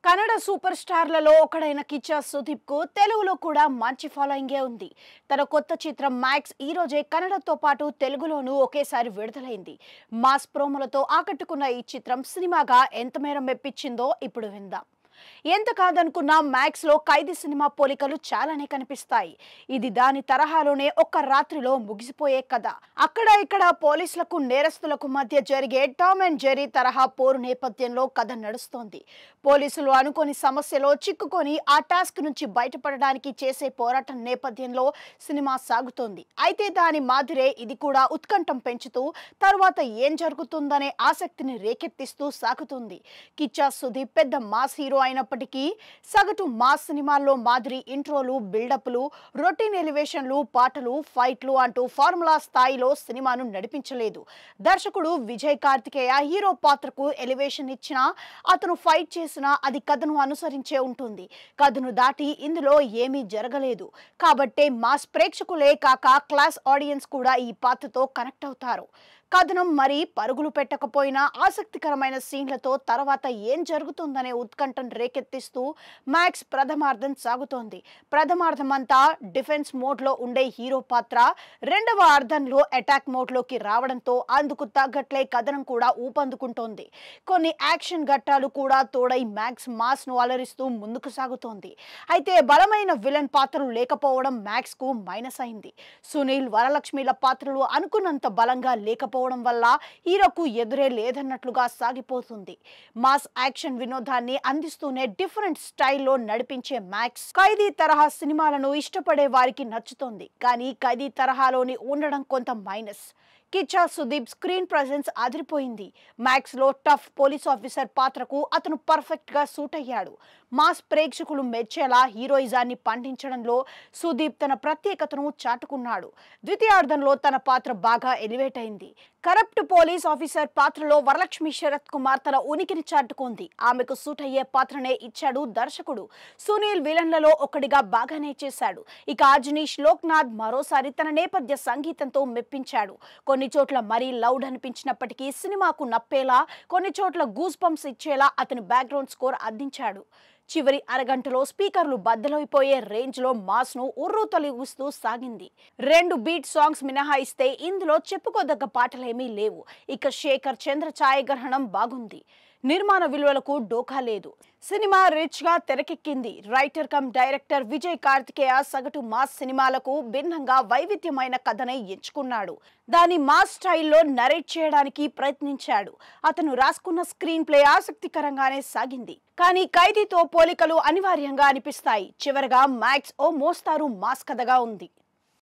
Kannada super స్టార్లలో ఒకడైన Kichcha Sudeep కు తెలుగులో కూడా మంచి ఫాలోయింగే ఉంది. తన కొత్త చిత్రం మ్యాక్స్ ఈ రోజే కన్నడతో పాటు తెలుగులోనూ ఒకేసారి విడుదలైంది. మాస్ ప్రోమోలతో ఆకట్టుకున్న ఈ చిత్రం సినిమాగా ఎంత మేర మెప్పించిందో ఇప్పుడు విందాం. ఎంత కాదనుకున్నా మ్యాక్స్ లో ఖైదీ సినిమా పోలికలు చాలానే కనిపిస్తాయి. ఇది దాని తరహాలోనే ఒక్క రాత్రిలో ముగిసిపోయే కథ. అక్కడ ఇక్కడ పోలీసులకు నేరస్తులకు మధ్య జరిగే టామ్ అండ్ జెర్రీ తరహా పోరు నేపథ్యంలో కథ నడుస్తోంది. పోలీసులు అనుకోని సమస్యలో చిక్కుకొని ఆ టాస్క్ నుంచి బయటపడడానికి చేసే పోరాటం నేపథ్యంలో సినిమా సాగుతోంది. అయితే దాని మాదిరే ఇది కూడా ఉత్కంఠం పెంచుతూ తర్వాత ఏం జరుగుతుందనే ఆసక్తిని రేకెత్తిస్తూ సాగుతుంది. కిచ్చా సుదీప్ పెద్ద మాస్ హీరో అయినప్పటికీ సగటు మాస్ సినిమాల్లో మాదిరి ఇంట్రోలు, బిల్డప్లు, రొటీన్ ఎలివేషన్లు, పాటలు, ఫైట్లు అంటూ ఫార్ములా స్థాయిలో సినిమాను నడిపించలేదు. దర్శకుడు విజయ్ కార్తికేయ హీరో పాత్రకు ఎలివేషన్ ఇచ్చినా, అతను ఫైట్ చేసినా అది కథను అనుసరించే ఉంటుంది. కథను దాటి ఇందులో ఏమీ జరగలేదు. కాబట్టే మాస్ ప్రేక్షకులే కాక క్లాస్ ఆడియన్స్ కూడా ఈ పాత్రతో కనెక్ట్ అవుతారు. కథనం మరి పరుగులు పెట్టకపోయినా ఆసక్తికరమైన సీన్లతో తర్వాత ఏం జరుగుతుందనే ఉత్కంఠను రేకెత్తిస్తూ మ్యాక్స్ ప్రథమార్థం సాగుతోంది. ప్రథమార్థం అంతా డిఫెన్స్ మోడ్లో ఉండే హీరో పాత్ర రెండవ అర్థంలో అటాక్ మోడ్లోకి రావడంతో అందుకు తగ్గట్లే కథనం కూడా ఊపందుకుంటోంది. కొన్ని యాక్షన్ ఘట్టాలు కూడా తోడై మ్యాక్స్ మాస్ను అలరిస్తూ ముందుకు సాగుతోంది. అయితే బలమైన విలన్ పాత్రలు లేకపోవడం మ్యాక్స్కు మైనస్ అయింది. సునీల్, వరలక్ష్మిల పాత్రలు అనుకున్నంత బలంగా లేకపోవడం వల్ల హీరోకు ఎదురే లేదన్నట్లుగా సాగిపోతుంది. మాస్ యాక్షన్ వినోదాన్ని అందిస్తూనే డిఫరెంట్ స్టైల్లో నడిపించే మ్యాక్స్ ఖైదీ తరహా సినిమాలను ఇష్టపడే వారికి నచ్చుతోంది. కానీ ఖైదీ తరహాలోని ఉండడం కొంత minus. Kichcha Sudeep screen presence అదిరిపోయింది. మ్యాక్స్ లో టఫ్ పోలీస్ ఆఫీసర్ పాత్రకు అతను పర్ఫెక్ట్ గా సూట్ అయ్యాడు. మాస్ ప్రేక్షకులు మెచ్చేలా హీరోయిజాన్ని పండించడంలో సుదీప్ తన ప్రత్యేకతను చాటుకున్నాడు. ద్వితీయార్థంలో తన పాత్ర బాగా ఎలివేట్ అయింది. కరప్ట్ పోలీస్ ఆఫీసర్ పాత్రలో వరలక్ష్మి శరత్ కుమార్ తన ఉనికిని చాటుకుంది. ఆమెకు సూట్ అయ్యే పాత్రనే ఇచ్చాడు దర్శకుడు. సునీల్ విలన్లలో ఒకటిగా బాగానే చేశాడు. ఇక అజనీష్ లోక్నాథ్ మరోసారి తన నేపథ్య సంగీతంతో మెప్పించాడు. కొన్ని చోట్ల మరీ లౌడ్ అనిపించినప్పటికీ సినిమాకు నప్పేలా, కొన్ని చోట్ల గూస్ బంప్స్ ఇచ్చేలా అతని బ్యాక్గ్రౌండ్ స్కోర్ అందించాడు. చివరి అరగంటలో స్పీకర్లు బద్దలైపోయే రేంజ్ లో మాస్ ను ఉర్రూ తొలగిస్తూ సాగింది. 2 బీట్ సాంగ్స్ మినహాయిస్తే ఇందులో చెప్పుకోదగ్గ పాటలేమీ లేవు. ఇక శేఖర్ చంద్ర ఛాయాగ్రహణం బాగుంది. నిర్మాణ విలువలకు డోకా లేదు. సినిమా రిచ్ గా తెరకెక్కింది. Writer cum director Vijay Karthikeya సగటు మాస్ సినిమాలకు భిన్నంగా వైవిధ్యమైన కథనే ఎంచుకున్నాడు. దాని మాస్ స్టైల్లో నరేట్ చేయడానికి ప్రయత్నించాడు. అతను రాసుకున్న స్క్రీన్ ప్లే ఆసక్తికరంగానే సాగింది. కానీ ఖైదీతో పోలికలు అనివార్యంగా అనిపిస్తాయి. చివరగా మ్యాక్స్ ఓ మోస్తారు మాస్ కథగా ఉంది.